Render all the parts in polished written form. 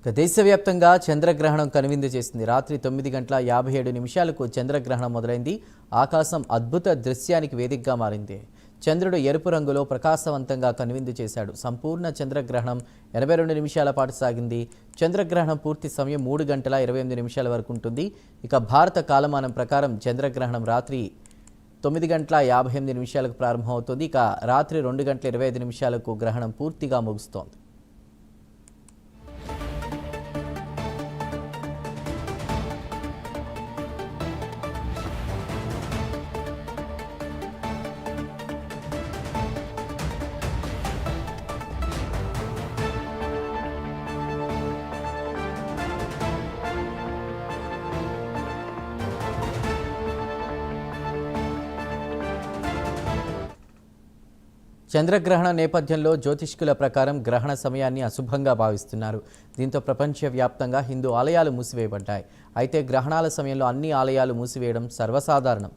దేశవ్యాప్తంగా చంద్రగ్రహణం కనువిందు చేసింది. రాత్రి 9:57 చంద్రగ్రహణం మొదలైంది. ఆకాశం అద్భుత దృశ్యానికి వేదికగా మారింది. చంద్రుడు ఎరుపు రంగులో ప్రకాశవంతంగా కనువిందు చేశాడు. సంపూర్ణ చంద్రగ్రహణం 82 నిమిషాల పాటు సాగింది. చంద్రగ్రహణం పూర్తి సమయం 3:28 వరకు ఉంటుంది. ఇక భారత కాలమానం ప్రకారం చంద్రగ్రహణం రాత్రి 9:58 ప్రారంభమవుతుంది. ఇక రాత్రి 2:25 గ్రహణం పూర్తిగా ముగుస్తోంది. చంద్రగ్రహణ నేపథ్యంలో జ్యోతిష్కుల ప్రకారం గ్రహణ సమయాన్ని అశుభంగా భావిస్తున్నారు. దీంతో ప్రపంచవ్యాప్తంగా హిందూ ఆలయాలు మూసివేయబడ్డాయి. అయితే గ్రహణాల సమయంలో అన్ని ఆలయాలు మూసివేయడం సర్వసాధారణం.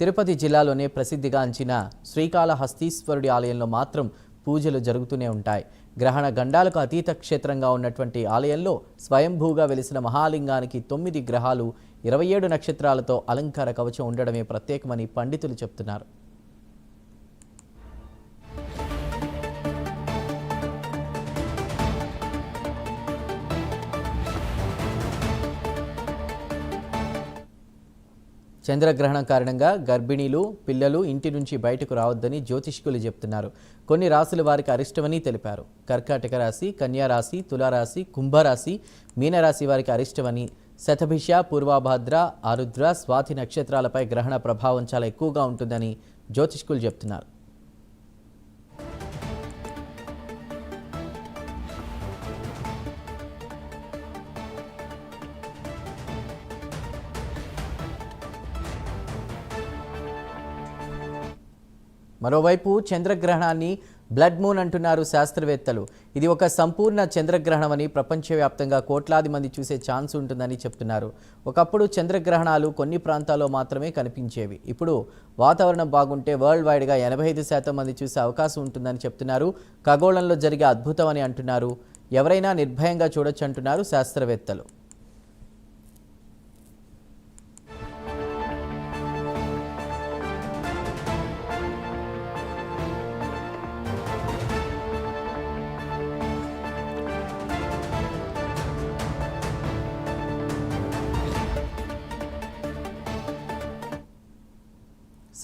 తిరుపతి జిల్లాలోనే ప్రసిద్ధిగాంచిన శ్రీకాళహస్తీశ్వరుడి ఆలయంలో మాత్రం పూజలు జరుగుతూనే ఉంటాయి. గ్రహణ గండాలకు అతీత క్షేత్రంగా ఉన్నటువంటి ఆలయంలో స్వయంభూగా వెలిసిన మహాలింగానికి 9 గ్రహాలు 27 నక్షత్రాలతో అలంకార కవచం ఉండడమే ప్రత్యేకమని పండితులు చెప్తున్నారు. చంద్రగ్రహణం కారణంగా గర్భిణీలు, పిల్లలు ఇంటి నుంచి బయటకు రావద్దని జ్యోతిష్కులు చెప్తున్నారు. కొన్ని రాశుల వారికి అరిష్టమని తెలిపారు. కర్కాటక రాశి, కన్యా రాశి, తులారాశి, కుంభరాశి, మీనరాశి వారికి అరిష్టమని, శతభిష, పూర్వభాద్ర, ఆరుద్ర, స్వాతి నక్షత్రాలపై గ్రహణ ప్రభావం చాలా ఎక్కువగా ఉంటుందని జ్యోతిష్కులు చెప్తున్నారు. మరోవైపు చంద్రగ్రహణాన్ని బ్లడ్ మూన్ అంటున్నారు శాస్త్రవేత్తలు. ఇది ఒక సంపూర్ణ చంద్రగ్రహణమని, ప్రపంచవ్యాప్తంగా కోట్లాది మంది చూసే ఛాన్స్ ఉంటుందని చెప్తున్నారు. ఒకప్పుడు చంద్రగ్రహణాలు కొన్ని ప్రాంతాల్లో మాత్రమే కనిపించేవి. ఇప్పుడు వాతావరణం బాగుంటే వరల్డ్ వైడ్గా 85% మంది చూసే అవకాశం ఉంటుందని చెప్తున్నారు. ఖగోళంలో జరిగే అద్భుతం అని అంటున్నారు. ఎవరైనా నిర్భయంగా చూడొచ్చు అంటున్నారు శాస్త్రవేత్తలు.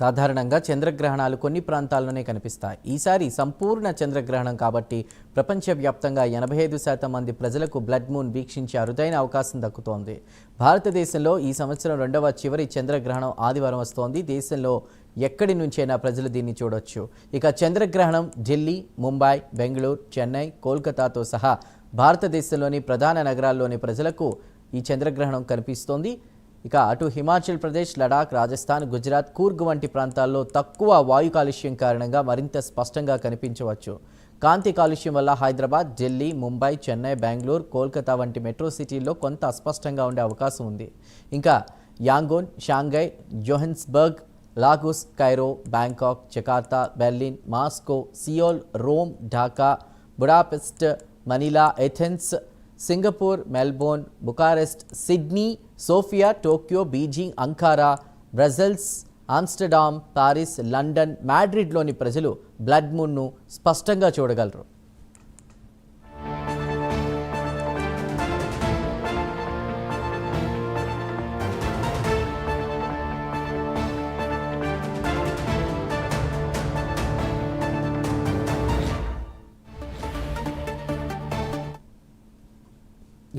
సాధారణంగా చంద్రగ్రహణాలు కొన్ని ప్రాంతాల్లోనే కనిపిస్తాయి. ఈసారి సంపూర్ణ చంద్రగ్రహణం కాబట్టి ప్రపంచవ్యాప్తంగా 85% మంది ప్రజలకు బ్లడ్ మూన్ వీక్షించే అరుదైన అవకాశం దక్కుతోంది. భారతదేశంలో ఈ సంవత్సరం 2వ చివరి చంద్రగ్రహణం ఆదివారం వస్తోంది. దేశంలో ఎక్కడి నుంచైనా ప్రజలు దీన్ని చూడొచ్చు. ఇక చంద్రగ్రహణం ఢిల్లీ, ముంబై, బెంగళూరు, చెన్నై, కోల్కతాతో సహా భారతదేశంలోని ప్రధాన నగరాల్లోని ప్రజలకు ఈ చంద్రగ్రహణం కనిపిస్తోంది. ఇక అటు హిమాచల్ ప్రదేశ్, లడాక్, రాజస్థాన్, గుజరాత్, కూర్గ్ వంటి ప్రాంతాల్లో తక్కువ వాయు కాలుష్యం కారణంగా మరింత స్పష్టంగా కనిపించవచ్చు. కాంతి కాలుష్యం వల్ల హైదరాబాద్, ఢిల్లీ, ముంబై, చెన్నై, బెంగళూరు, కోల్కతా వంటి మెట్రో సిటీల్లో కొంత అస్పష్టంగా ఉండే అవకాశం ఉంది. ఇంకా Yangon, Shanghai, Johannesburg, Lagos, Cairo, Bangkok, Jakarta, Berlin, Moscow, Seoul, Rome, Dhaka, Budapest, Manila, Athens, Singapore, Melbourne, Bucharest, Sydney, Sofia, Tokyo, Beijing, Ankara, Brussels, Amsterdam, Paris, London, మాడ్రిడ్లోని ప్రజలు బ్లడ్ మూన్ను స్పష్టంగా చూడగలరు.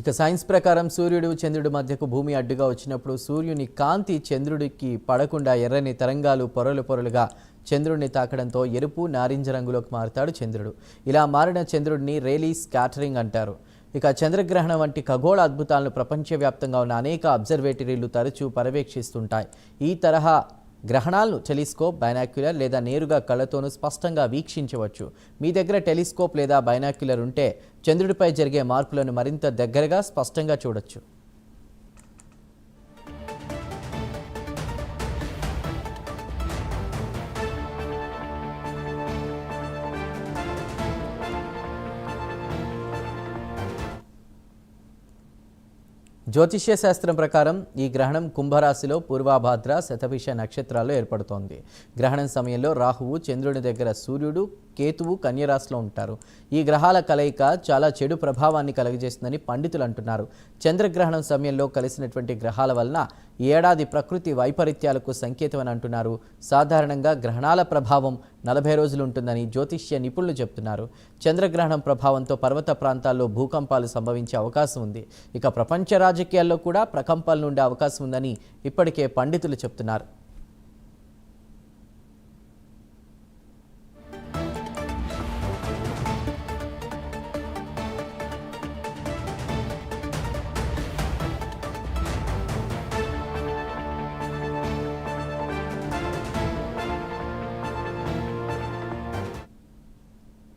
ఇక సైన్స్ ప్రకారం సూర్యుడు, చంద్రుడి మధ్యకు భూమి అడ్డుగా వచ్చినప్పుడు సూర్యుని కాంతి చంద్రుడికి పడకుండా ఎర్రని తరంగాలు పొరలుగా చంద్రుడిని తాకడంతో ఎరుపు, నారింజ రంగులోకి మారుతాడు చంద్రుడు. ఇలా మారిన చంద్రుడిని రేలీ స్కాటరింగ్ అంటారు. ఇక చంద్రగ్రహణం వంటి ఖగోళ అద్భుతాలను ప్రపంచవ్యాప్తంగా ఉన్న అనేక అబ్జర్వేటరీలు తరచూ పర్యవేక్షిస్తుంటాయి. ఈ తరహా గ్రహణాలను టెలిస్కోప్, బైనాక్యులర్ లేదా నేరుగా కళ్ళతోనూ స్పష్టంగా వీక్షించవచ్చు. మీ దగ్గర టెలిస్కోప్ లేదా బైనాక్యులర్ ఉంటే చంద్రుడిపై జరిగే మార్పులను మరింత దగ్గరగా స్పష్టంగా చూడొచ్చు. జ్యోతిష్య శాస్త్రం ప్రకారం ఈ గ్రహణం కుంభరాశిలో పూర్వాభాద్ర శతభిష నక్షత్రాల్లో ఏర్పడుతోంది. గ్రహణం సమయంలో రాహువు చంద్రుని దగ్గర, సూర్యుడు కేతువు కన్యరాశిలో ఉంటారు. ఈ గ్రహాల కలయిక చాలా చెడు ప్రభావాన్ని కలుగజేస్తుందని పండితులు అంటున్నారు. చంద్రగ్రహణం సమయంలో కలిసినటువంటి గ్రహాల వలన ఈ ఏడాది ప్రకృతి వైపరీత్యాలకు సంకేతం అని అంటున్నారు. సాధారణంగా గ్రహణాల ప్రభావం 40 రోజులు ఉంటుందని జ్యోతిష్య నిపుణులు చెప్తున్నారు. చంద్రగ్రహణం ప్రభావంతో పర్వత ప్రాంతాల్లో భూకంపాలు సంభవించే అవకాశం ఉంది. ఇక ప్రపంచ రాజకీయాల్లో కూడా ప్రకంపాలు ఉండే అవకాశం ఉందని ఇప్పటికే పండితులు చెప్తున్నారు.